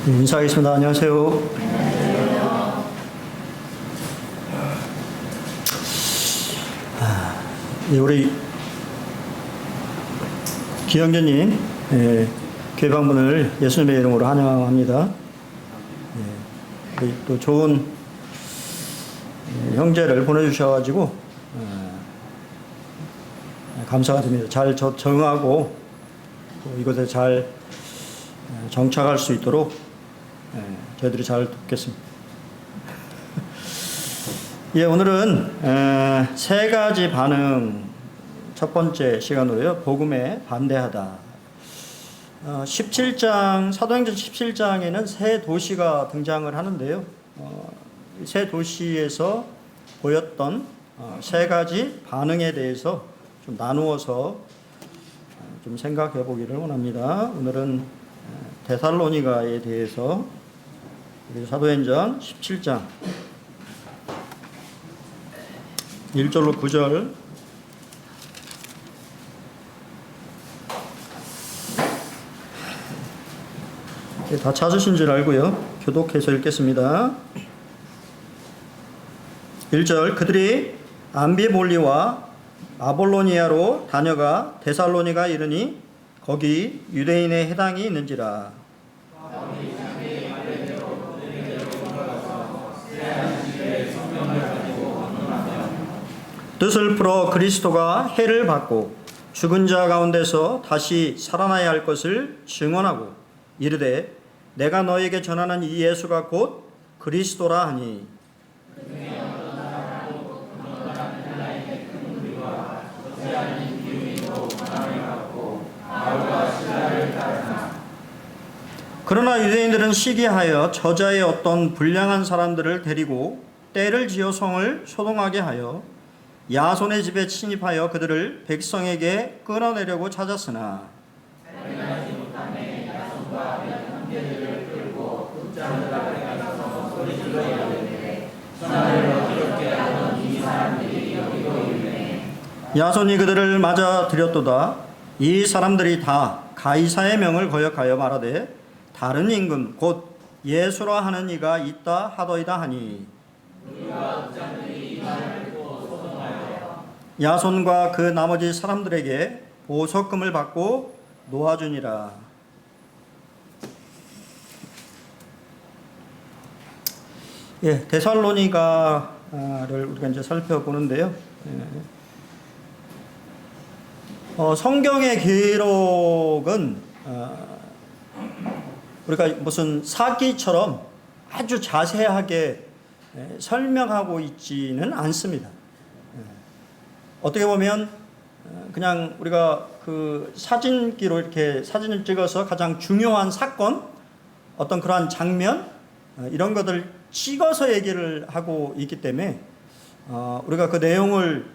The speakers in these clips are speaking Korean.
인사하겠습니다. 안녕하세요. 우리 기영재님 교회 방문을 예수님의 이름으로 환영합니다. 우리 또 좋은 형제를 보내주셔가지고 감사가 됩니다. 잘 적응하고 이곳에 잘 정착할 수 있도록 저희들이 잘 돕겠습니다. 오늘은 세 가지 반응 첫 번째 시간으로요. 복음에 반대하다. 17장 사도행전 17장에는 세 도시가 등장을 하는데요. 세 도시에서 보였던 세 가지 반응에 대해서 좀 나누어서 좀 생각해 보기를 원합니다. 오늘은 데살로니가에 대해서 사도행전 17장 1절로 9절 다 찾으신 줄 알고요. 교독해서 읽겠습니다. 1절 그들이 암비볼리와 아볼로니아로 다녀가 데살로니가 이르니 거기 유대인의 회당이 있는지라. 뜻을 풀어 그리스도가 해를 받고 죽은 자 가운데서 다시 살아나야 할 것을 증언하고 이르되 내가 너에게 전하는 이 예수가 곧 그리스도라 하니 그러나 유대인들은 시기하여 저자의 어떤 불량한 사람들을 데리고 때를 지어 성을 소동하게 하여 야손의 집에 침입하여 그들을 백성에게 끌어내려고 찾았으나 야손이 그들을 맞아 들였도다. 이 사람들이 다 가이사의 명을 거역하여 말하되 다른 임금 곧 예수라 하는 이가 있다 하더이다 하니 야손과 그 나머지 사람들에게 보석금을 받고 놓아주니라. 데살로니가를 우리가 이제 살펴보는데요. 성경의 기록은 우리가 무슨 사기처럼 아주 자세하게 설명하고 있지는 않습니다. 어떻게 보면 그냥 우리가 그 사진기로 이렇게 사진을 찍어서 가장 중요한 사건, 어떤 그러한 장면 이런 것들을 찍어서 얘기를 하고 있기 때문에 우리가 그 내용을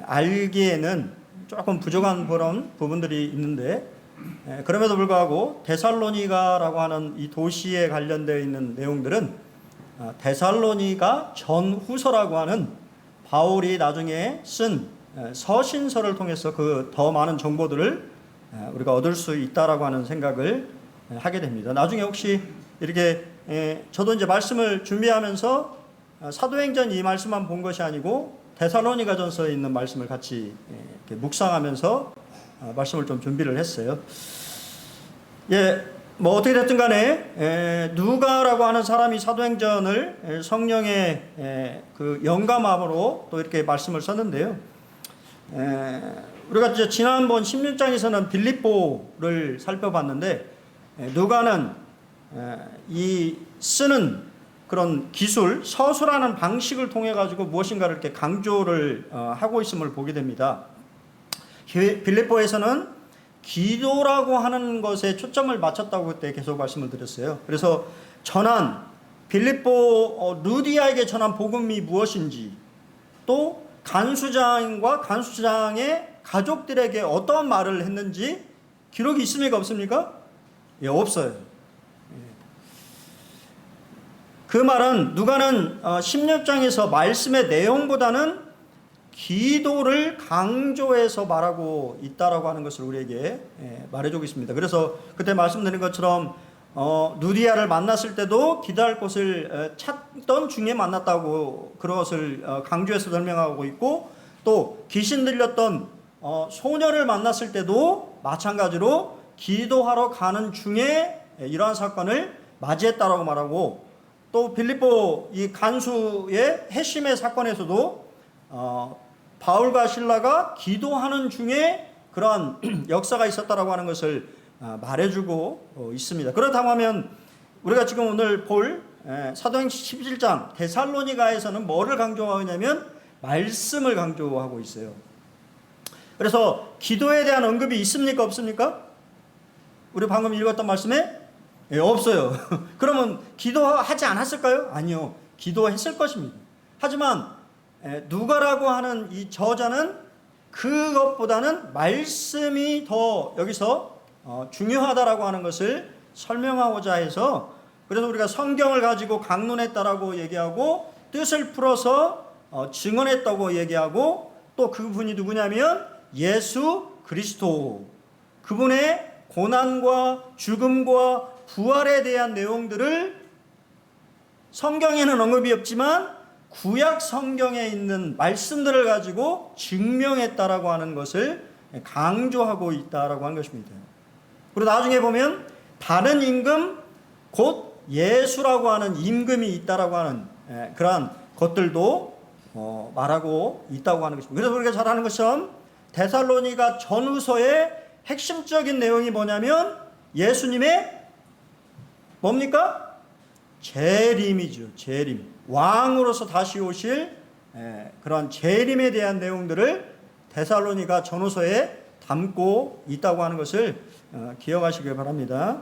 알기에는 조금 부족한 그런 부분들이 있는데 그럼에도 불구하고 데살로니가라고 하는 이 도시에 관련되어 있는 내용들은 데살로니가 전후서라고 하는 바울이 나중에 쓴 서신서를 통해서 그 더 많은 정보들을 우리가 얻을 수 있다라고 하는 생각을 하게 됩니다. 나중에 혹시 이렇게 저도 이제 말씀을 준비하면서 사도행전 이 말씀만 본 것이 아니고 데살로니가전서에 있는 말씀을 같이 이렇게 묵상하면서 말씀을 좀 준비를 했어요. 뭐 어떻게 됐든 간에 누가라고 하는 사람이 사도행전을 성령의 그 영감함으로 또 이렇게 말씀을 썼는데요. 우리가 이제 지난번 16장에서는 빌립보를 살펴봤는데 누가는 이 쓰는 그런 기술, 서술하는 방식을 통해 가지고 무엇인가를 이렇게 강조를 하고 있음을 보게 됩니다. 빌립보에서는 기도라고 하는 것에 초점을 맞췄다고 그때 계속 말씀을 드렸어요. 그래서 전한 빌립보 루디아에게 전한 복음이 무엇인지, 또 간수장과 간수장의 가족들에게 어떤 말을 했는지 기록이 있습니까? 없습니까? 없어요. 그 말은 누가는 16장에서 말씀의 내용보다는 기도를 강조해서 말하고 있다라고 하는 것을 우리에게 말해주고 있습니다. 그래서 그때 말씀드린 것처럼 누디아를 만났을 때도 기도할 곳을 찾던 중에 만났다고 그것을 강조해서 설명하고 있고, 또 귀신 들렸던 소년을 만났을 때도 마찬가지로 기도하러 가는 중에 이러한 사건을 맞이했다라고 말하고, 또 빌립보 이 간수의 회심의 사건에서도 바울과 실라가 기도하는 중에 그러한 역사가 있었다라고 하는 것을 말해주고 있습니다. 그렇다고 하면 우리가 지금 오늘 볼 사도행전 17장 데살로니가에서는 뭐를 강조하고 있냐면 말씀을 강조하고 있어요. 그래서 기도에 대한 언급이 있습니까, 없습니까? 우리 방금 읽었던 말씀에 없어요. 그러면 기도하지 않았을까요? 아니요, 기도했을 것입니다. 하지만 누가라고 하는 이 저자는 그것보다는 말씀이 더 여기서 중요하다라고 하는 것을 설명하고자 해서, 그래서 우리가 성경을 가지고 강론했다라고 얘기하고 뜻을 풀어서 증언했다고 얘기하고, 또 그분이 누구냐면 예수 그리스도, 그분의 고난과 죽음과 부활에 대한 내용들을 성경에는 언급이 없지만 구약 성경에 있는 말씀들을 가지고 증명했다라고 하는 것을 강조하고 있다라고 하는 것입니다. 그리고 나중에 보면 다른 임금 곧 예수라고 하는 임금이 있다라고 하는 그러한 것들도 말하고 있다고 하는 것입니다. 그래서 우리가 잘 아는 것처럼 데살로니가 전후서의 핵심적인 내용이 뭐냐면 예수님의 뭡니까? 재림이죠. 재림. 왕으로서 다시 오실 그런 재림에 대한 내용들을 데살로니가 전후서에 담고 있다고 하는 것을 기억하시길 바랍니다.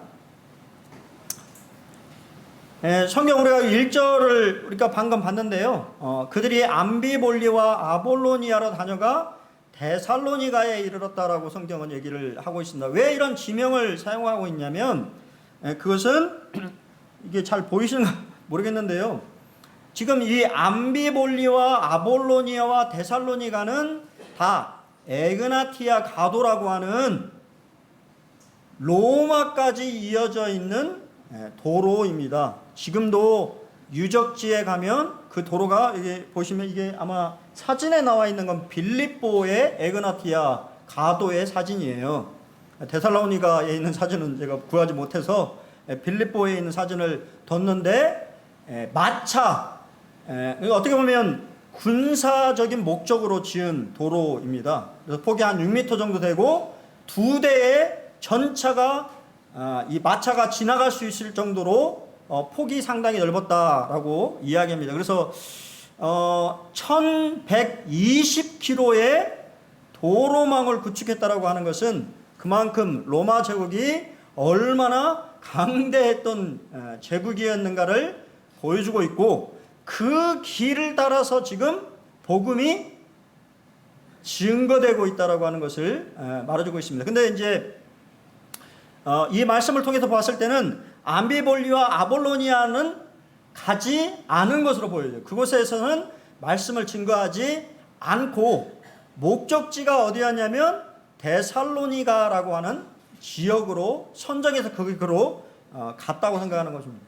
성경 우리가 1절을 우리가 방금 봤는데요. 그들이 암비볼리와 아볼로니아로 다녀가 데살로니가에 이르렀다라고 성경은 얘기를 하고 있습니다. 왜 이런 지명을 사용하고 있냐면 그것은 이게 잘 보이시는가 모르겠는데요. 지금 이 암비볼리와 아볼로니아와 데살로니가는 다 에그나티아 가도라고 하는 로마까지 이어져 있는 도로입니다. 지금도 유적지에 가면 그 도로가 이게 보시면 이게 아마 사진에 나와 있는 건 빌립보의 에그나티아 가도의 사진이에요. 데살로니가에 있는 사진은 제가 구하지 못해서 빌립보에 있는 사진을 뒀는데 마차, 어떻게 보면 군사적인 목적으로 지은 도로입니다. 그래서 폭이 한 6m 정도 되고 2대의 전차가 이 마차가 지나갈 수 있을 정도로 폭이 상당히 넓었다라고 이야기합니다. 그래서 1120km의 도로망을 구축했다라고 하는 것은 그만큼 로마 제국이 얼마나 강대했던 제국이었는가를 보여주고 있고, 그 길을 따라서 지금 복음이 증거되고 있다라고 하는 것을 말해주고 있습니다. 근데 이제 이 말씀을 통해서 봤을 때는 암비볼리와 아볼로니아는 가지 않은 것으로 보여요. 그곳에서는 말씀을 증거하지 않고 목적지가 어디였냐면 데살로니가라고 하는 지역으로 선정해서 거기로 갔다고 생각하는 것입니다.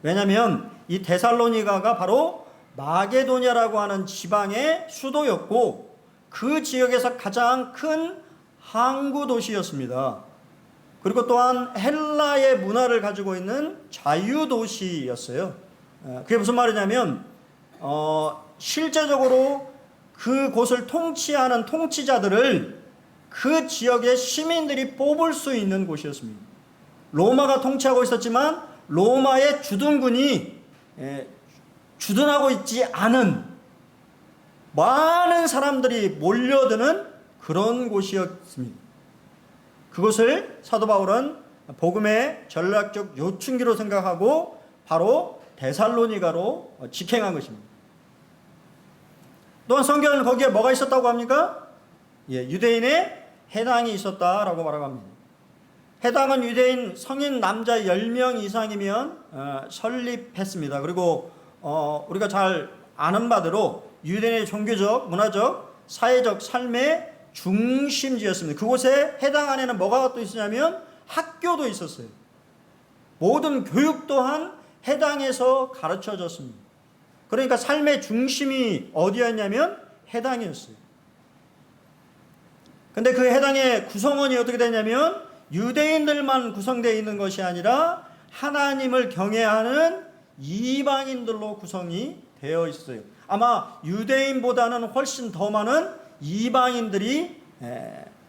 왜냐하면 이 데살로니가가 바로 마게도냐라고 하는 지방의 수도였고 그 지역에서 가장 큰 항구 도시였습니다. 그리고 또한 헬라의 문화를 가지고 있는 자유도시였어요. 그게 무슨 말이냐면 실제적으로 그곳을 통치하는 통치자들을 그 지역의 시민들이 뽑을 수 있는 곳이었습니다. 로마가 통치하고 있었지만 로마의 주둔군이 주둔하고 있지 않은 많은 사람들이 몰려드는 그런 곳이었습니다. 그것을 사도 바울은 복음의 전략적 요충지로 생각하고 바로 데살로니가로 직행한 것입니다. 또한 성경은 거기에 뭐가 있었다고 합니까? 유대인의 해당이 있었다라고 말하고 합니다. 해당은 유대인 성인 남자 10명 이상이면 설립했습니다. 그리고 우리가 잘 아는 바대로 유대인의 종교적, 문화적, 사회적 삶의 중심지였습니다. 그곳에 해당 안에는 뭐가 또 있었냐면 학교도 있었어요. 모든 교육 또한 해당에서 가르쳐졌습니다. 그러니까 삶의 중심이 어디였냐면 해당이었어요. 근데 그 해당의 구성원이 어떻게 되냐면 유대인들만 구성되어 있는 것이 아니라 하나님을 경외하는 이방인들로 구성이 되어 있어요. 아마 유대인보다는 훨씬 더 많은 이방인들이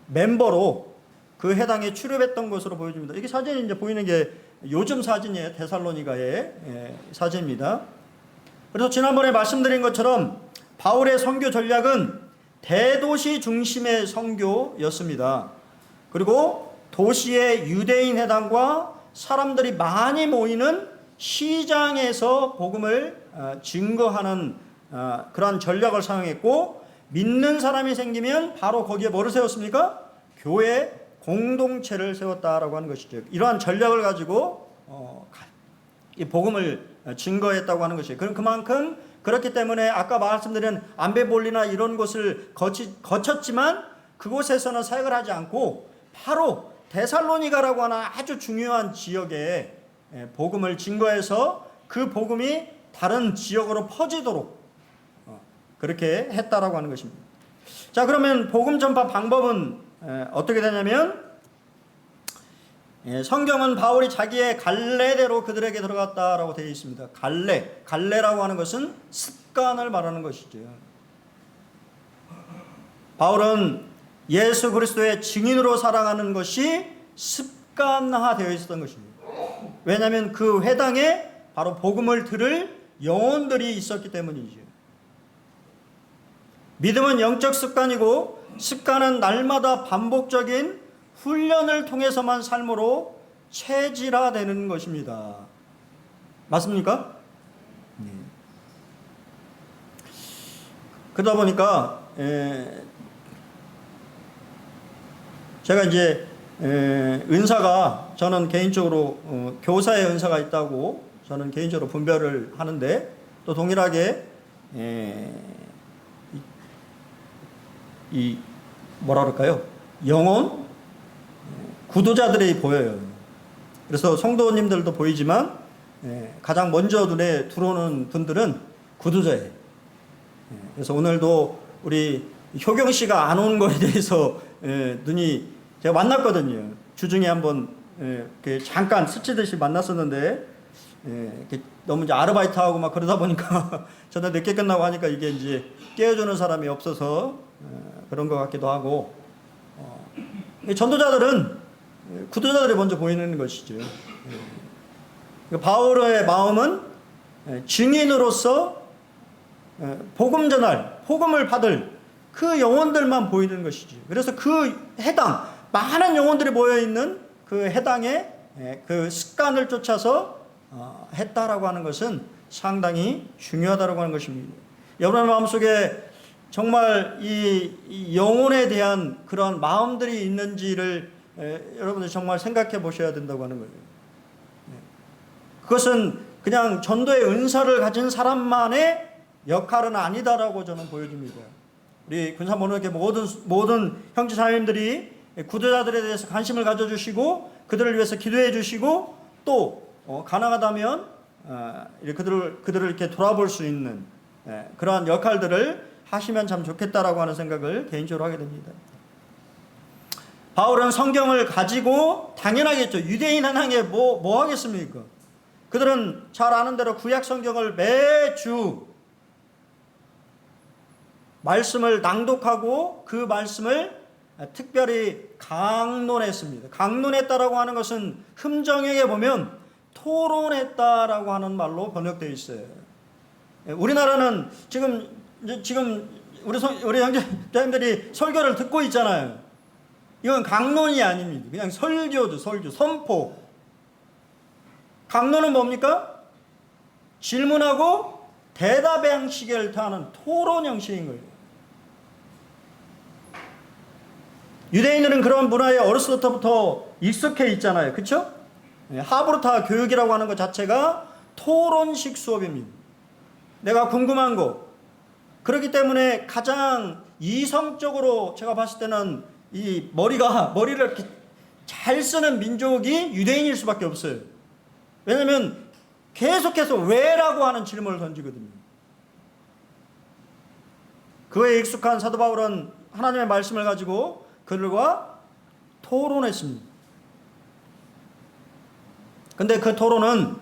멤버로 그 해당에 출입했던 것으로 보여집니다. 이게 사진이 이제 보이는 게 요즘 사진이에요. 데살로니가의 사진입니다. 그래서 지난번에 말씀드린 것처럼 바울의 선교 전략은 대도시 중심의 선교였습니다. 그리고 도시의 유대인 회당과 사람들이 많이 모이는 시장에서 복음을 증거하는 그러한 전략을 사용했고, 믿는 사람이 생기면 바로 거기에 뭐를 세웠습니까? 교회 공동체를 세웠다라고 하는 것이죠. 이러한 전략을 가지고 이 복음을 증거했다고 하는 것이에요. 그만큼 그렇기 때문에 아까 말씀드린 암베볼리나 이런 곳을 거쳤지만 그곳에서는 사역을 하지 않고 바로 데살로니가라고 하는 아주 중요한 지역에 복음을 증거해서 그 복음이 다른 지역으로 퍼지도록 그렇게 했다라고 하는 것입니다. 자, 그러면 복음 전파 방법은 어떻게 되냐면, 성경은 바울이 자기의 갈래대로 그들에게 들어갔다라고 되어 있습니다. 갈래라고 하는 것은 습관을 말하는 것이죠. 바울은 예수 그리스도의 증인으로 살아가는 것이 습관화되어 있었던 것입니다. 왜냐하면 그 회당에 바로 복음을 들을 영혼들이 있었기 때문이죠. 믿음은 영적 습관이고, 습관은 날마다 반복적인 훈련을 통해서만 삶으로 체질화되는 것입니다. 맞습니까? 네. 그러다 보니까 제가 이제 은사가, 저는 개인적으로 교사의 은사가 있다고 저는 개인적으로 분별을 하는데, 또 동일하게 이 뭐라 그럴까요? 영혼 구도자들이 보여요. 그래서 성도님들도 보이지만 가장 먼저 눈에 들어오는 분들은 구도자예요. 그래서 오늘도 우리 효경 씨가 안 온 거에 대해서 눈이, 제가 만났거든요. 주중에 한번 잠깐 스치듯이 만났었는데 너무 이제 아르바이트하고 막 그러다 보니까 저는 늦게 끝나고 하니까 이게 이제 깨워주는 사람이 없어서 그런 것 같기도 하고, 전도자들은 구도자들이 먼저 보이는 것이죠. 바울의 마음은 증인으로서 복음 전할, 복음을 받을 그 영혼들만 보이는 것이죠. 그래서 그 해당, 많은 영혼들이 모여있는 그 해당의 그 습관을 쫓아서 했다라고 하는 것은 상당히 중요하다고 하는 것입니다. 여러분의 마음속에 정말 이 영혼에 대한 그런 마음들이 있는지를 여러분들 정말 생각해 보셔야 된다고 하는 거예요. 그것은 그냥 전도의 은사를 가진 사람만의 역할은 아니다라고 저는 보여집니다. 우리 군사모노교회 모든 형제 자매님들이 구도자들에 대해서 관심을 가져주시고 그들을 위해서 기도해 주시고, 또 가능하다면 그들을 이렇게 돌아볼 수 있는 그러한 역할들을 하시면 참 좋겠다라고 하는 생각을 개인적으로 하게 됩니다. 바울은 성경을 가지고 당연하겠죠. 유대인 한항에 뭐 하겠습니까? 그들은 잘 아는 대로 구약 성경을 매주 말씀을 낭독하고 그 말씀을 특별히 강론했습니다. 강론했다라고 하는 것은 흠정역에 보면 토론했다라고 하는 말로 번역되어 있어요. 우리나라는 지금 우리 형제자님들이 설교를 듣고 있잖아요. 이건 강론이 아닙니다. 그냥 설교죠, 선포. 강론은 뭡니까? 질문하고 대답 형식을 타는 토론 형식인 거예요. 유대인들은 그런 문화에 어렸을 때부터 익숙해 있잖아요. 그렇죠? 하브르타 교육이라고 하는 것 자체가 토론식 수업입니다. 내가 궁금한 거. 그렇기 때문에 가장 이성적으로 제가 봤을 때는 이 머리를 이렇게 잘 쓰는 민족이 유대인일 수밖에 없어요. 왜냐하면 계속해서 왜라고 하는 질문을 던지거든요. 그에 익숙한 사도 바울은 하나님의 말씀을 가지고 그들과 토론했습니다. 근데 그 토론은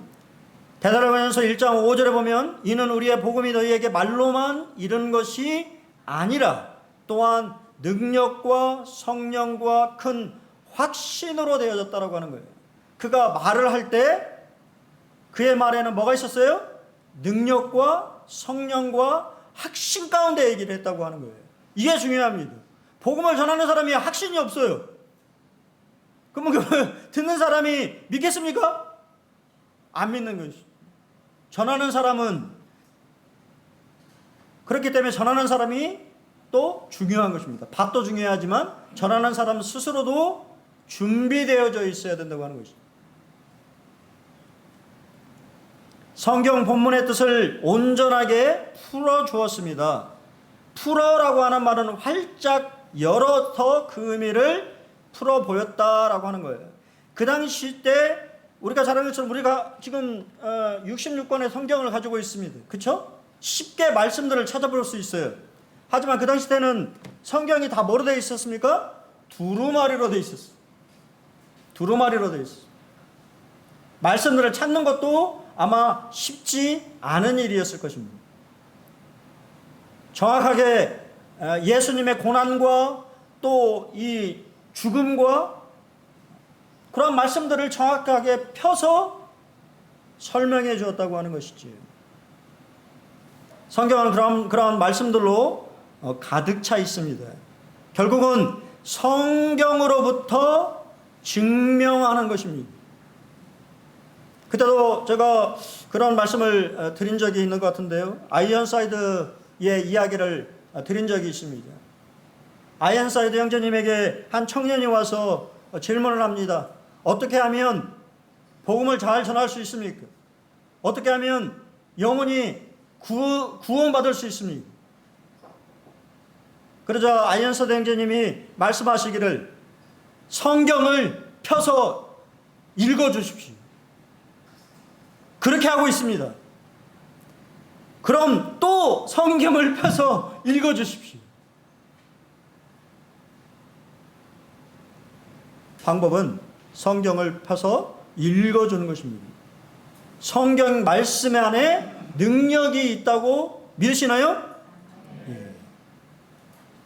데살로니가전서 1장 5절에 보면 이는 우리의 복음이 너희에게 말로만 이른 것이 아니라 또한 능력과 성령과 큰 확신으로 되어졌다라고 하는 거예요. 그가 말을 할 때 그의 말에는 뭐가 있었어요? 능력과 성령과 확신 가운데 얘기를 했다고 하는 거예요. 이게 중요합니다. 복음을 전하는 사람이 확신이 없어요. 그러면 듣는 사람이 믿겠습니까? 안 믿는 것이죠. 전하는 사람은 그렇기 때문에 전하는 사람이 또 중요한 것입니다. 밭도 중요하지만 전하는 사람 스스로도 준비되어져 있어야 된다고 하는 것이죠. 성경 본문의 뜻을 온전하게 풀어주었습니다. 풀어라고 하는 말은 활짝 열어서 그 의미를 풀어 보였다라고 하는 거예요. 그 당시 때 우리가 잘 아는 것처럼 우리가 지금 66권의 성경을 가지고 있습니다. 그렇죠? 쉽게 말씀들을 찾아볼 수 있어요. 하지만 그 당시 때는 성경이 다 뭐로 되어 있었습니까? 두루마리로 되어 있었어요. 두루마리로 되어 있었어요. 말씀들을 찾는 것도 아마 쉽지 않은 일이었을 것입니다. 정확하게 예수님의 고난과 또 이 죽음과 그런 말씀들을 정확하게 펴서 설명해 주었다고 하는 것이지. 성경은 그런 말씀들로 가득 차 있습니다. 결국은 성경으로부터 증명하는 것입니다. 그때도 제가 그런 말씀을 드린 적이 있는 것 같은데요. 아이언사이드의 이야기를 드린 적이 있습니다. 아이언사이드 형제님에게 한 청년이 와서 질문을 합니다. 어떻게 하면 복음을 잘 전할 수 있습니까? 어떻게 하면 영혼이 구원받을 수 있습니까? 그러자 아이언사이드 형제님이 말씀하시기를 성경을 펴서 읽어주십시오. 그렇게 하고 있습니다. 그럼 또 성경을 펴서 읽어주십시오. 방법은 성경을 펴서 읽어주는 것입니다. 성경 말씀 안에 능력이 있다고 믿으시나요? 예.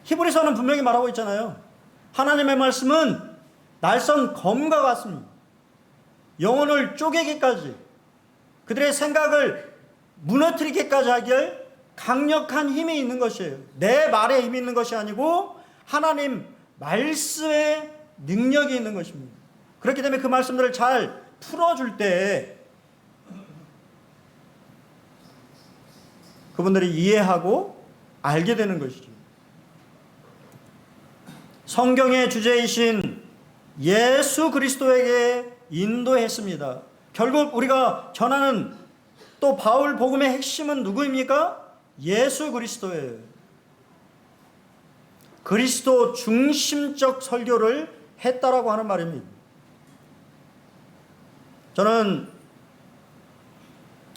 히브리서는 분명히 말하고 있잖아요. 하나님의 말씀은 날선 검과 같습니다. 영혼을 쪼개기까지 그들의 생각을 무너뜨리기까지 하기에 강력한 힘이 있는 것이에요. 내 말에 힘이 있는 것이 아니고 하나님 말씀에 능력이 있는 것입니다. 그렇기 때문에 그 말씀들을 잘 풀어줄 때 그분들이 이해하고 알게 되는 것이죠. 성경의 주제이신 예수 그리스도에게 인도했습니다. 결국 우리가 전하는 또 바울 복음의 핵심은 누구입니까? 예수 그리스도예요. 그리스도 중심적 설교를 했다라고 하는 말입니다. 저는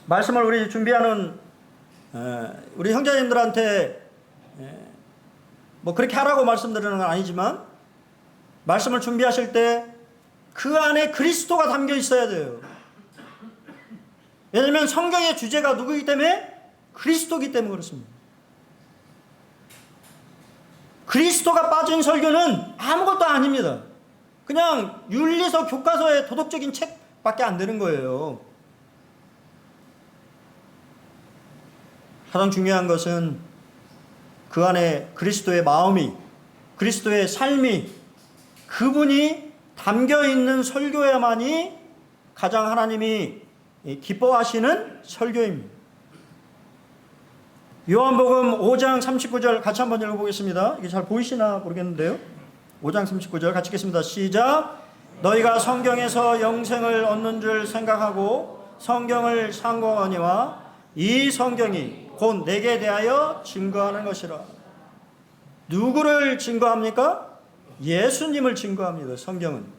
말씀을 우리 준비하는 우리 형제님들한테 뭐 그렇게 하라고 말씀드리는 건 아니지만 말씀을 준비하실 때 그 안에 그리스도가 담겨 있어야 돼요. 왜냐하면 성경의 주제가 누구이기 때문에? 그리스도이기 때문에 그렇습니다. 그리스도가 빠진 설교는 아무것도 아닙니다. 그냥 윤리서 교과서의 도덕적인 책밖에 안 되는 거예요. 가장 중요한 것은 그 안에 그리스도의 마음이, 그리스도의 삶이, 그분이 담겨있는 설교야만이 가장 하나님이 기뻐하시는 설교입니다. 요한복음 5장 39절 같이 한번 읽어보겠습니다. 이게 잘 보이시나 모르겠는데요. 5장 39절 같이 읽겠습니다. 시작. 너희가 성경에서 영생을 얻는 줄 생각하고 성경을 상고하니와 이 성경이 곧 내게 대하여 증거하는 것이라. 누구를 증거합니까? 예수님을 증거합니다. 성경은.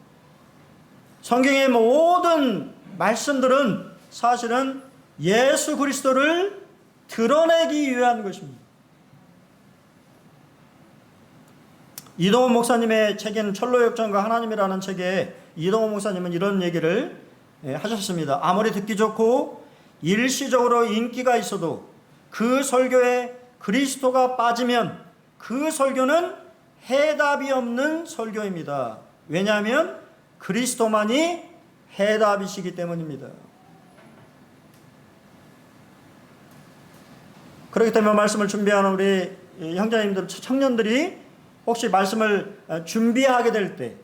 성경의 모든 말씀들은 사실은 예수 그리스도를 드러내기 위한 것입니다. 이동호 목사님의 책인 철로역정과 하나님이라는 책에 이동호 목사님은 이런 얘기를 하셨습니다. 아무리 듣기 좋고 일시적으로 인기가 있어도 그 설교에 그리스도가 빠지면 그 설교는 해답이 없는 설교입니다. 왜냐하면 그리스도만이 해답이시기 때문입니다. 그렇기 때문에 말씀을 준비하는 우리 형제님들, 청년들이 혹시 말씀을 준비하게 될 때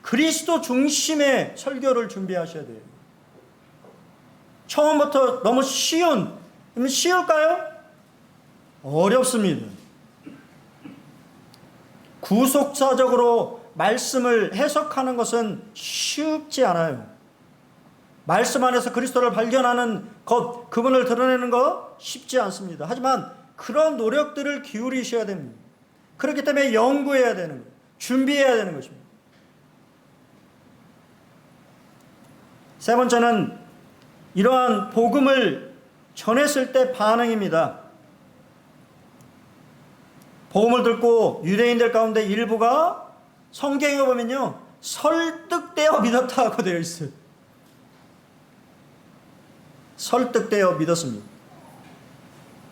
그리스도 중심의 설교를 준비하셔야 돼요. 처음부터 너무 쉬울까요? 어렵습니다. 구속사적으로 말씀을 해석하는 것은 쉽지 않아요. 말씀 안에서 그리스도를 발견하는 것, 그분을 드러내는 거 쉽지 않습니다. 하지만 그런 노력들을 기울이셔야 됩니다. 그렇기 때문에 연구해야 되는 거예요. 준비해야 되는 것입니다. 세 번째는 이러한 복음을 전했을 때 반응입니다. 복음을 듣고 유대인들 가운데 일부가 성경에 보면요, 설득되어 믿었다고 되어 있어요. 설득되어 믿었습니다.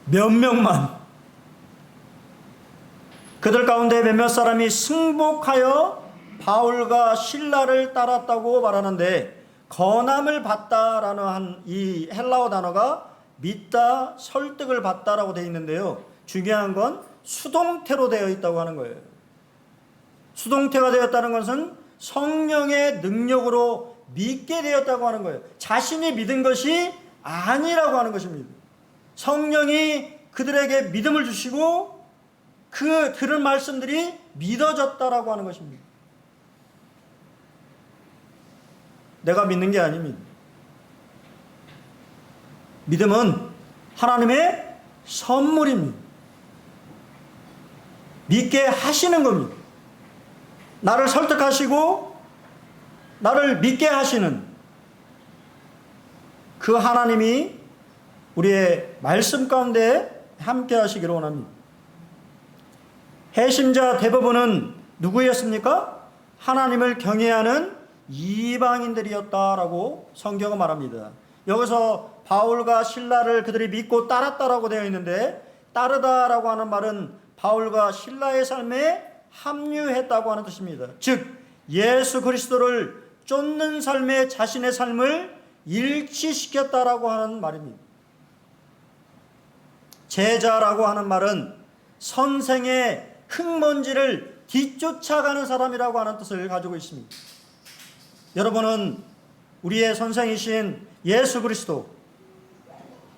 몇 명만. 그들 가운데 몇몇 사람이 승복하여 바울과 실라를 따랐다고 말하는데, 건함을 받다라는 이 헬라어 단어가 믿다, 설득을 받다라고 되어 있는데요. 중요한 건 수동태로 되어 있다고 하는 거예요. 수동태가 되었다는 것은 성령의 능력으로 믿게 되었다고 하는 거예요. 자신이 믿은 것이 아니라고 하는 것입니다. 성령이 그들에게 믿음을 주시고 그 들은 말씀들이 믿어졌다라고 하는 것입니다. 내가 믿는 게 아닙니다. 믿음은 하나님의 선물입니다. 믿게 하시는 겁니다. 나를 설득하시고 나를 믿게 하시는 그 하나님이 우리의 말씀 가운데 함께 하시기를 원합니다. 해심자 대부분은 누구였습니까? 하나님을 경외하는 이방인들이었다라고 성경은 말합니다. 여기서 바울과 실라를 그들이 믿고 따랐다라고 되어 있는데, 따르다라고 하는 말은 바울과 실라의 삶에 합류했다고 하는 뜻입니다. 즉 예수 그리스도를 쫓는 삶에 자신의 삶을 일치시켰다라고 하는 말입니다. 제자라고 하는 말은 선생의 흙먼지를 뒤쫓아가는 사람이라고 하는 뜻을 가지고 있습니다. 여러분은 우리의 선생이신 예수 그리스도,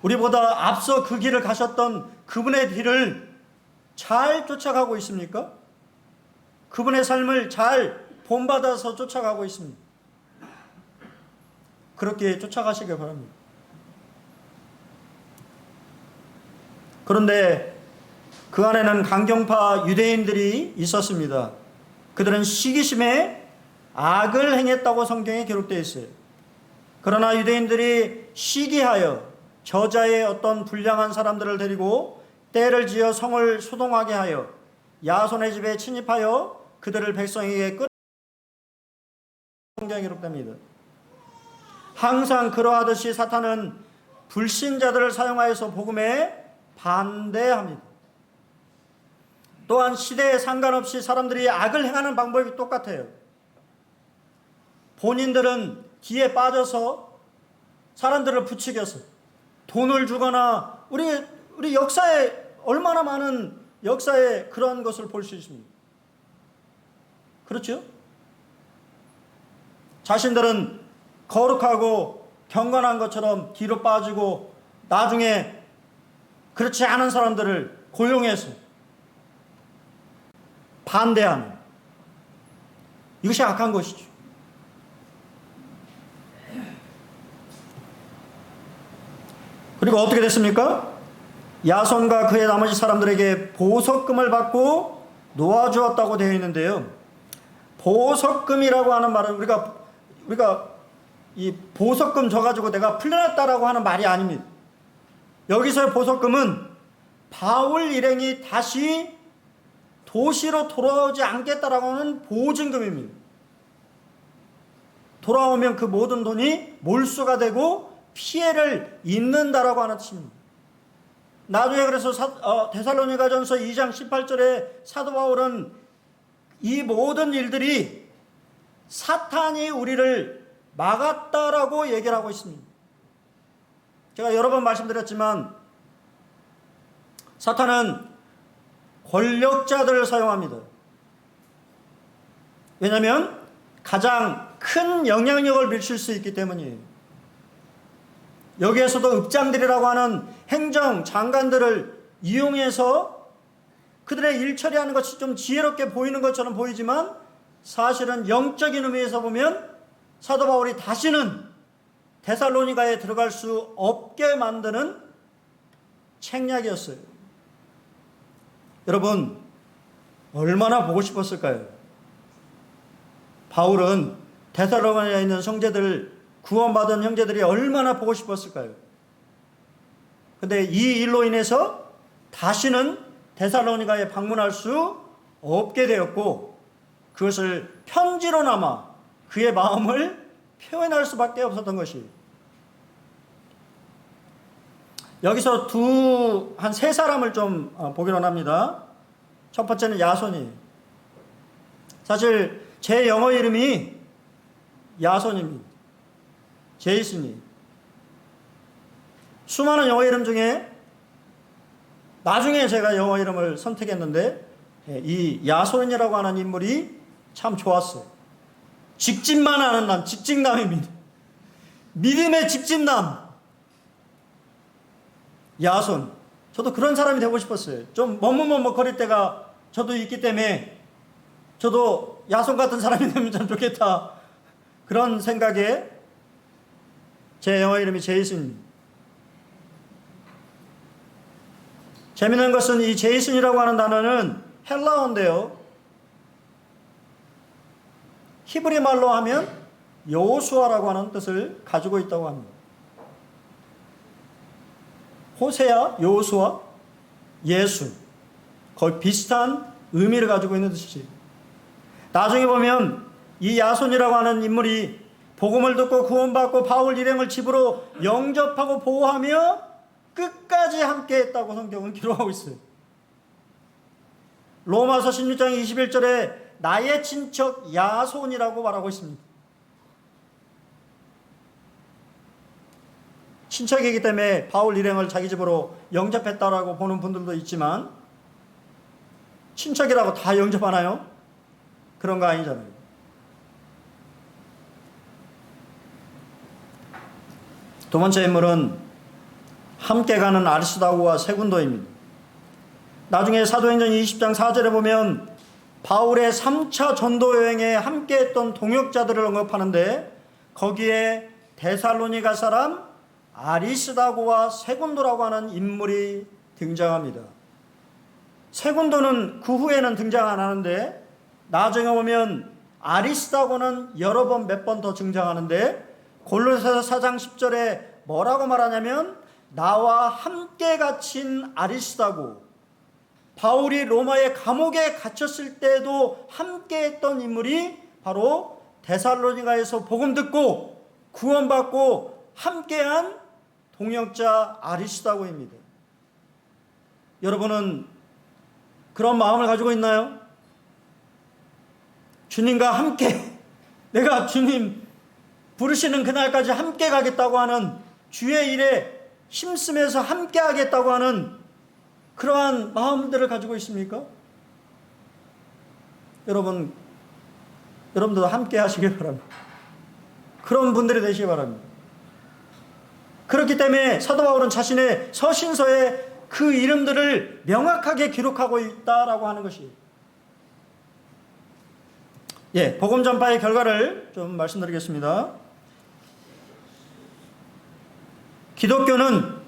우리보다 앞서 그 길을 가셨던 그분의 길을 잘 쫓아가고 있습니까? 그분의 삶을 잘 본받아서 쫓아가고 있습니다. 그렇게 쫓아가시길 바랍니다. 그런데 그 안에는 강경파 유대인들이 있었습니다. 그들은 시기심에 악을 행했다고 성경에 기록되어 있어요. 그러나 유대인들이 시기하여 저자의 어떤 불량한 사람들을 데리고 떼를 지어 성을 소동하게 하여 야손의 집에 침입하여 그들을 백성에게 끌어 성경에 기록됩니다. 항상 그러하듯이 사탄은 불신자들을 사용하여서 복음에 반대합니다. 또한 시대에 상관없이 사람들이 악을 행하는 방법이 똑같아요. 본인들은 뒤에 빠져서 사람들을 부추겨서 돈을 주거나, 우리 역사에 얼마나 많은 역사에 그런 것을 볼 수 있습니다. 그렇죠? 자신들은 거룩하고 경건한 것처럼 뒤로 빠지고 나중에 그렇지 않은 사람들을 고용해서 반대하는, 이것이 악한 것이죠. 그리고 어떻게 됐습니까? 야손과 그의 나머지 사람들에게 보석금을 받고 놓아주었다고 되어 있는데요. 보석금이라고 하는 말은 우리가 이 보석금 줘가지고 내가 풀려났다라고 하는 말이 아닙니다. 여기서의 보석금은 바울 일행이 다시 도시로 돌아오지 않겠다라고 하는 보증금입니다. 돌아오면 그 모든 돈이 몰수가 되고 피해를 입는다라고 하는 뜻입니다. 나중에 그래서 데살로니가전서 2장 18절에 사도 바울은 이 모든 일들이 사탄이 우리를 막았다라고 얘기를 하고 있습니다. 제가 여러 번 말씀드렸지만 사탄은 권력자들을 사용합니다. 왜냐하면 가장 큰 영향력을 미칠 수 있기 때문이에요. 여기에서도 읍장들이라고 하는 행정 장관들을 이용해서 그들의 일 처리하는 것이 좀 지혜롭게 보이는 것처럼 보이지만 사실은 영적인 의미에서 보면 사도 바울이 다시는 데살로니가에 들어갈 수 없게 만드는 책략이었어요. 여러분, 얼마나 보고 싶었을까요? 바울은 데살로니가에 있는 형제들, 구원받은 형제들이 얼마나 보고 싶었을까요? 근데 이 일로 인해서 다시는 데살로니가에 방문할 수 없게 되었고, 그것을 편지로나마 그의 마음을 표현할 수밖에 없었던 것이. 여기서 한 세 사람을 좀 보기로 합니다. 첫 번째는 야손이. 사실 제 영어 이름이 야손입니다. 제이슨이. 수많은 영어 이름 중에 나중에 제가 영어 이름을 선택했는데 이 야손이라고 하는 인물이 참 좋았어요. 직진만 하는 남, 직진남입니다. 믿음의 직진남. 야손. 저도 그런 사람이 되고 싶었어요. 좀 머뭇머뭇거릴 때가 저도 있기 때문에 저도 야손 같은 사람이 되면 참 좋겠다. 그런 생각에 제 영어 이름이 제이슨입니다. 재미있는 것은 이 제이슨이라고 하는 단어는 헬라어인데요. 히브리 말로 하면 여호수아라고 하는 뜻을 가지고 있다고 합니다. 호세아, 여호수아, 예수. 거의 비슷한 의미를 가지고 있는 뜻이지. 나중에 보면 이 야손이라고 하는 인물이 복음을 듣고 구원받고 바울 일행을 집으로 영접하고 보호하며 끝까지 함께했다고 성경은 기록하고 있어요. 로마서 16장 21절에 나의 친척 야손이라고 말하고 있습니다. 친척이기 때문에 바울 일행을 자기 집으로 영접했다라고 보는 분들도 있지만 친척이라고 다 영접하나요? 그런 거 아니잖아요. 두 번째 인물은 함께 가는 아리스다고와 세군도입니다. 나중에 사도행전 20장 4절에 보면 바울의 3차 전도 여행에 함께했던 동역자들을 언급하는데 거기에 데살로니가 사람 아리스다고와 세군도라고 하는 인물이 등장합니다. 세군도는 그 후에는 등장 안 하는데 나중에 보면 아리스다고는 여러 번 몇 번 더 등장하는데 골로새서 4장 10절에 뭐라고 말하냐면 나와 함께 갇힌 아리스다고, 바울이 로마의 감옥에 갇혔을 때도 함께했던 인물이 바로 데살로니가에서 복음 듣고 구원받고 함께한 동역자 아리스다고입니다. 여러분은 그런 마음을 가지고 있나요? 주님과 함께, 내가 주님 부르시는 그날까지 함께 가겠다고 하는 주의 일에 힘쓰면서 함께 하겠다고 하는 그러한 마음들을 가지고 있습니까? 여러분들도 함께 하시길 바랍니다. 그런 분들이 되시기 바랍니다. 그렇기 때문에 사도 바울은 자신의 서신서에 그 이름들을 명확하게 기록하고 있다라고 하는 것이. 복음 전파의 결과를 좀 말씀드리겠습니다. 기독교는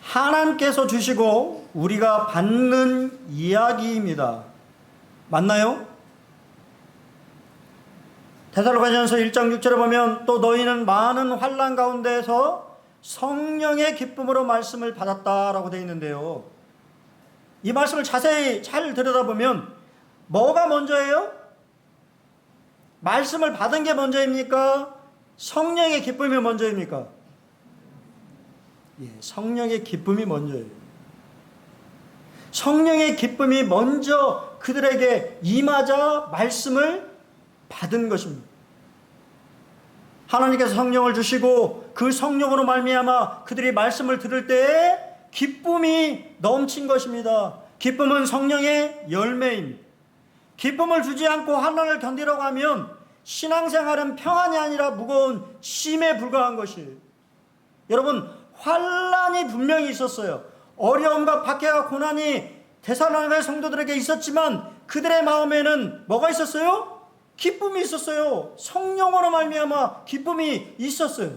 하나님께서 주시고 우리가 받는 이야기입니다. 맞나요? 데살로니가전서 1장 6절에 보면 또 너희는 많은 환난 가운데서 성령의 기쁨으로 말씀을 받았다라고 되어 있는데요. 이 말씀을 자세히 잘 들여다보면 뭐가 먼저예요? 말씀을 받은 게 먼저입니까? 성령의 기쁨이 먼저입니까? 예, 성령의 기쁨이 먼저예요. 성령의 기쁨이 먼저 그들에게 임하자 말씀을 받은 것입니다. 하나님께서 성령을 주시고 그 성령으로 말미암아 그들이 말씀을 들을 때에 기쁨이 넘친 것입니다. 기쁨은 성령의 열매입니다. 기쁨을 주지 않고 환난을 견디라고 하면 신앙생활은 평안이 아니라 무거운 짐에 불과한 것이에요. 여러분, 환난이 분명히 있었어요. 어려움과 박해와 고난이 데살로니가 성도들에게 있었지만 그들의 마음에는 뭐가 있었어요? 기쁨이 있었어요. 성령으로 말미암아 기쁨이 있었어요.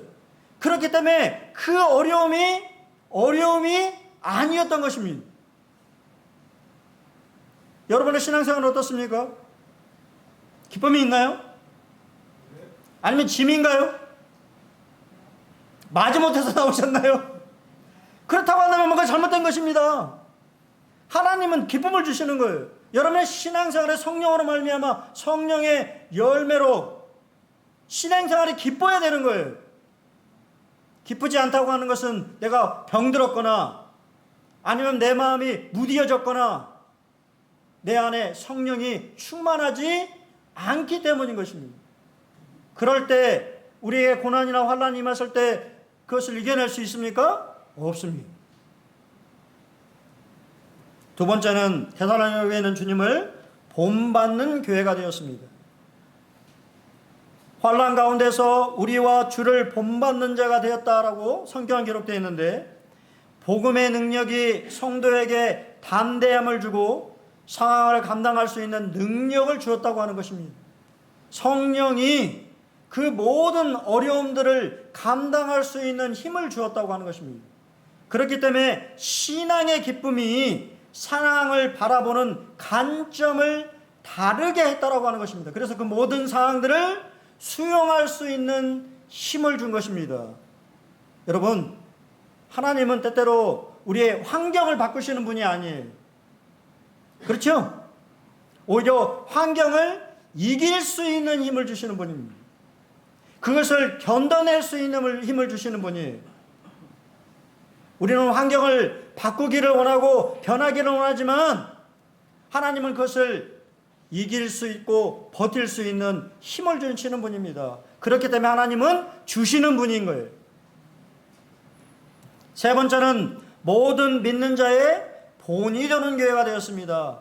그렇기 때문에 그 어려움이 아니었던 것입니다. 여러분의 신앙생활은 어떻습니까? 기쁨이 있나요? 아니면 짐인가요? 마지못해서 나오셨나요? 그렇다고 한다면 뭔가 잘못된 것입니다. 하나님은 기쁨을 주시는 거예요. 여러분의 신앙생활에 성령으로 말미암아 성령의 열매로 신앙생활이 기뻐야 되는 거예요. 기쁘지 않다고 하는 것은 내가 병들었거나 아니면 내 마음이 무디어졌거나 내 안에 성령이 충만하지 않기 때문인 것입니다. 그럴 때 우리에게 고난이나 환난이 임했을 때 그것을 이겨낼 수 있습니까? 없습니다. 두 번째는 데살로니가 교회는 주님을 본받는 교회가 되었습니다. 환난 가운데서 우리와 주를 본받는 자가 되었다라고 성경에 기록되어 있는데, 복음의 능력이 성도에게 담대함을 주고 상황을 감당할 수 있는 능력을 주었다고 하는 것입니다. 성령이 그 모든 어려움들을 감당할 수 있는 힘을 주었다고 하는 것입니다. 그렇기 때문에 신앙의 기쁨이 상황을 바라보는 관점을 다르게 했다라고 하는 것입니다. 그래서 그 모든 상황들을 수용할 수 있는 힘을 준 것입니다. 여러분, 하나님은 때때로 우리의 환경을 바꾸시는 분이 아니에요. 그렇죠? 오히려 환경을 이길 수 있는 힘을 주시는 분입니다. 그것을 견뎌낼 수 있는 힘을 주시는 분이에요. 우리는 환경을 바꾸기를 원하고 변하기를 원하지만 하나님은 그것을 이길 수 있고 버틸 수 있는 힘을 주시는 분입니다. 그렇기 때문에 하나님은 주시는 분인 거예요. 세 번째는 모든 믿는 자의 본이 되는 교회가 되었습니다.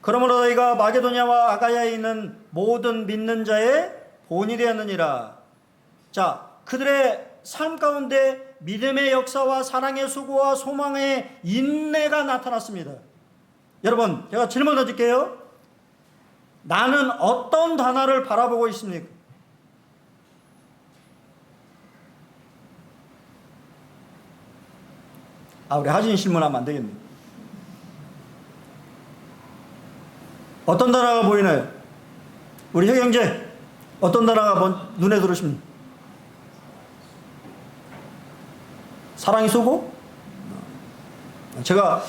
그러므로 너희가 마게도냐와 아가야에 있는 모든 믿는 자의 본이 되었느니라. 자, 그들의 삶 가운데 믿음의 역사와 사랑의 수고와 소망의 인내가 나타났습니다. 여러분, 제가 질문 던질게요. 나는 어떤 단어를 바라보고 있습니까? 우리 하진이 질문하면 안 되겠네. 어떤 단어가 보이나요? 우리 형제, 어떤 단어가 눈에 들어오십니까? 사랑이 쏘고? 제가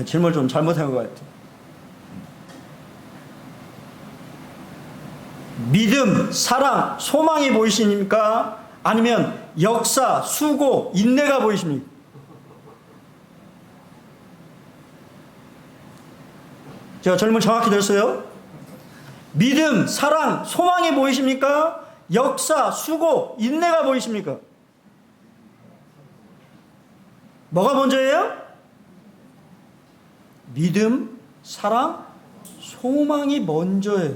질문을 좀 잘못한 것 같아요. 믿음, 사랑, 소망이 보이십니까? 아니면 역사, 수고, 인내가 보이십니까? 제가 질문 정확히 들었어요? 믿음, 사랑, 소망이 보이십니까? 역사, 수고, 인내가 보이십니까? 뭐가 먼저예요? 믿음, 사랑, 소망이 먼저예요.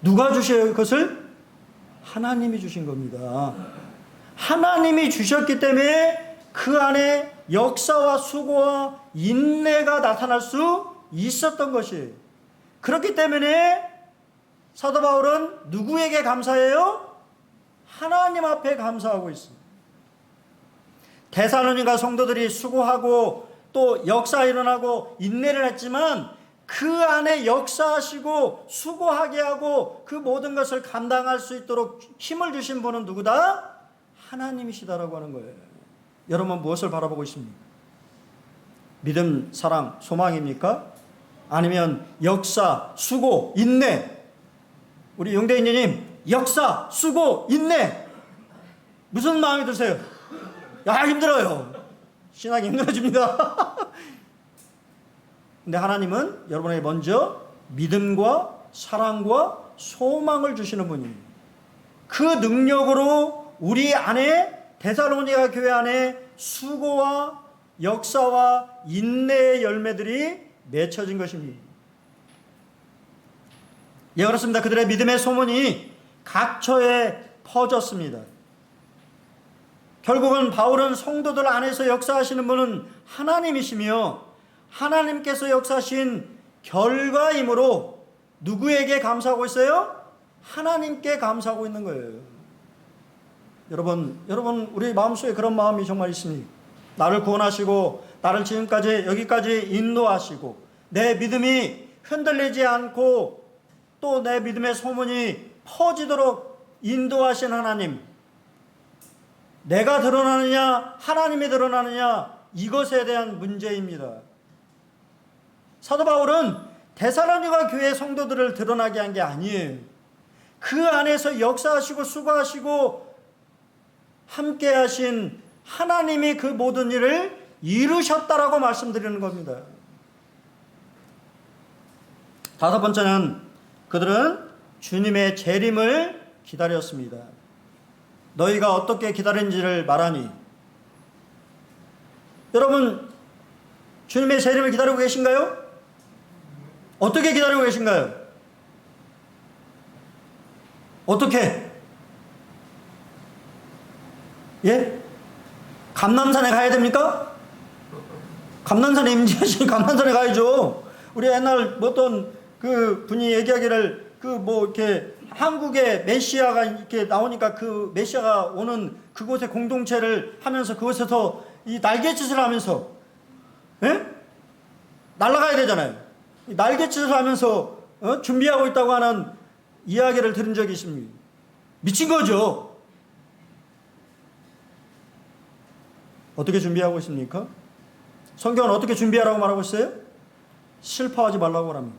누가 주셔요? 그것을? 하나님이 주신 겁니다. 하나님이 주셨기 때문에 그 안에 역사와 수고와 인내가 나타날 수 있었던 것이에요. 그렇기 때문에 사도 바울은 누구에게 감사해요? 하나님 앞에 감사하고 있습니다. 데살로니가 성도들이 수고하고 또 역사 일어나고 인내를 했지만 그 안에 역사하시고 수고하게 하고 그 모든 것을 감당할 수 있도록 힘을 주신 분은 누구다? 하나님이시다라고 하는 거예요. 여러분 무엇을 바라보고 있습니까? 믿음, 사랑, 소망입니까? 아니면 역사, 수고, 인내? 우리 용대인님 역사, 수고, 인내 무슨 마음이 드세요? 야, 힘들어요. 신앙이 힘들어집니다. 근데 하나님은 여러분에게 먼저 믿음과 사랑과 소망을 주시는 분입니다. 그 능력으로 우리 안에 데살로니가 교회 안에 수고와 역사와 인내의 열매들이 맺혀진 것입니다. 예, 그렇습니다. 그들의 믿음의 소문이 각처에 퍼졌습니다. 결국은 바울은 성도들 안에서 역사하시는 분은 하나님이시며 하나님께서 역사하신 결과이므로 누구에게 감사하고 있어요? 하나님께 감사하고 있는 거예요. 여러분 우리 마음속에 그런 마음이 정말 있습니다. 나를 구원하시고 나를 지금까지 여기까지 인도하시고 내 믿음이 흔들리지 않고 또 내 믿음의 소문이 퍼지도록 인도하신 하나님, 내가 드러나느냐 하나님이 드러나느냐 이것에 대한 문제입니다. 사도 바울은 데살로니가 교회 성도들을 드러나게 한 게 아니에요. 그 안에서 역사하시고 수고하시고 함께 하신 하나님이 그 모든 일을 이루셨다라고 말씀드리는 겁니다. 다섯 번째는 그들은 주님의 재림을 기다렸습니다. 너희가 어떻게 기다린지를 말하니. 여러분 주님의 재림을 기다리고 계신가요? 어떻게 기다리고 계신가요? 어떻게? 예? 감남산에 가야 됩니까? 감남산에 임재하시니 감남산에 가야죠. 우리 옛날 어떤 그 분이 얘기하기를 이렇게 한국에 메시아가 이렇게 나오니까 그 메시아가 오는 그곳의 공동체를 하면서 그곳에서 이 날갯짓을 하면서 날아가야 되잖아요. 날갯짓을 하면서 준비하고 있다고 하는 이야기를 들은 적이 있습니다. 미친 거죠. 어떻게 준비하고 있습니까? 성경은 어떻게 준비하라고 말하고 있어요? 슬퍼하지 말라고 합니다.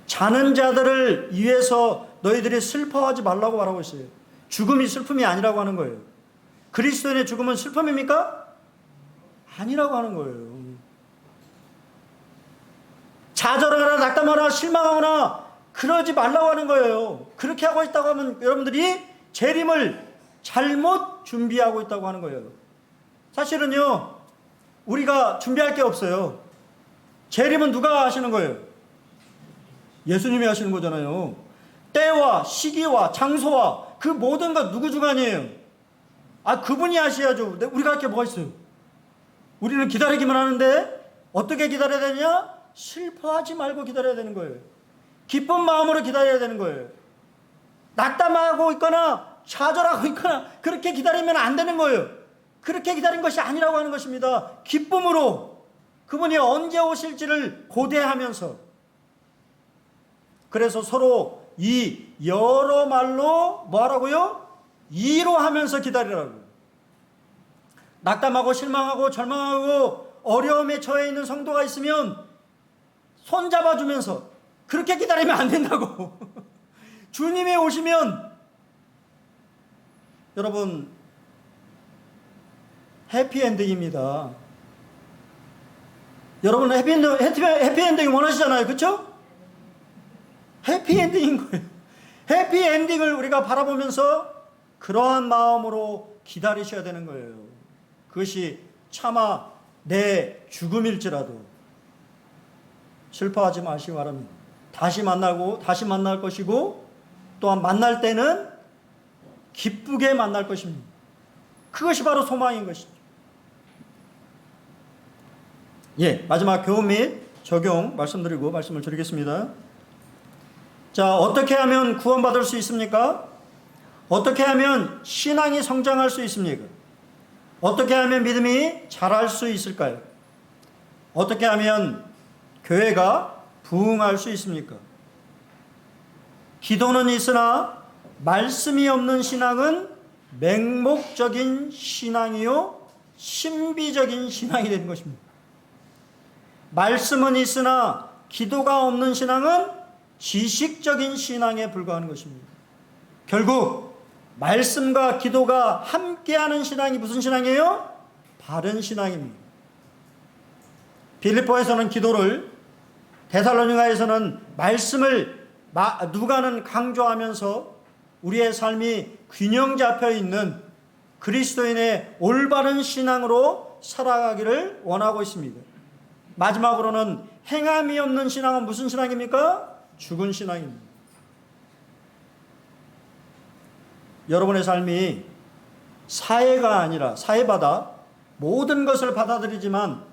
자는 자들을 위해서 너희들이 슬퍼하지 말라고 말하고 있어요. 죽음이 슬픔이 아니라고 하는 거예요. 그리스도인의 죽음은 슬픔입니까? 아니라고 하는 거예요. 좌절하거나 낙담하거나 실망하거나 그러지 말라고 하는 거예요. 그렇게 하고 있다고 하면 여러분들이 재림을 잘못 준비하고 있다고 하는 거예요. 사실은요, 우리가 준비할 게 없어요. 재림은 누가 하시는 거예요? 예수님이 하시는 거잖아요. 때와 시기와 장소와 그 모든 것 누구 주관이에요? 그분이 하셔야죠. 우리가 할 게 뭐가 있어요? 우리는 기다리기만 하는데 어떻게 기다려야 되냐? 슬퍼하지 말고 기다려야 되는 거예요. 기쁜 마음으로 기다려야 되는 거예요. 낙담하고 있거나 좌절하고 있거나 그렇게 기다리면 안 되는 거예요. 그렇게 기다린 것이 아니라고 하는 것입니다. 기쁨으로 그분이 언제 오실지를 고대하면서, 그래서 서로 이 여러 말로 뭐 하라고요? 이로하면서 기다리라고. 낙담하고 실망하고 절망하고 어려움에 처해 있는 성도가 있으면 손잡아주면서 그렇게 기다리면 안 된다고. 주님이 오시면 여러분 해피엔딩입니다. 여러분 해피엔딩 원하시잖아요. 그렇죠? 해피엔딩인 거예요. 해피엔딩을 우리가 바라보면서 그러한 마음으로 기다리셔야 되는 거예요. 그것이 차마 내 죽음일지라도 슬퍼하지 마시기 바랍니다. 다시 만날 것이고 또한 만날 때는 기쁘게 만날 것입니다. 그것이 바로 소망인 것이죠. 마지막 교훈 및 적용 말씀드리고 말씀을 드리겠습니다. 자, 어떻게 하면 구원받을 수 있습니까? 어떻게 하면 신앙이 성장할 수 있습니까? 어떻게 하면 믿음이 자랄 수 있을까요? 어떻게 하면 교회가 부흥할 수 있습니까? 기도는 있으나 말씀이 없는 신앙은 맹목적인 신앙이요 신비적인 신앙이 되는 것입니다. 말씀은 있으나 기도가 없는 신앙은 지식적인 신앙에 불과하는 것입니다. 결국 말씀과 기도가 함께하는 신앙이 무슨 신앙이에요? 바른 신앙입니다. 빌립보에서는 기도를, 데살로니가에서는 말씀을 누가는 강조하면서 우리의 삶이 균형 잡혀 있는 그리스도인의 올바른 신앙으로 살아가기를 원하고 있습니다. 마지막으로는 행함이 없는 신앙은 무슨 신앙입니까? 죽은 신앙입니다. 여러분의 삶이 사회가 아니라 사회받아 모든 것을 받아들이지만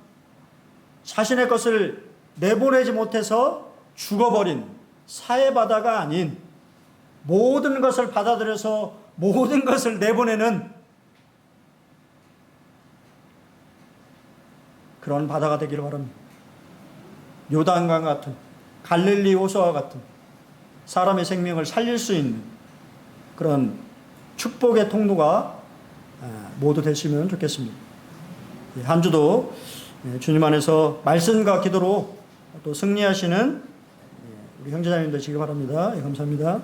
자신의 것을 내보내지 못해서 죽어버린 사회바다가 아닌 모든 것을 받아들여서 모든 것을 내보내는 그런 바다가 되기를 바랍니다. 요단강 같은, 갈릴리 호수와 같은 사람의 생명을 살릴 수 있는 그런 축복의 통로가 모두 되시면 좋겠습니다. 한 주도 주님 안에서 말씀과 기도로 또 승리하시는 우리 형제자매님 되시기 바랍니다. 감사합니다.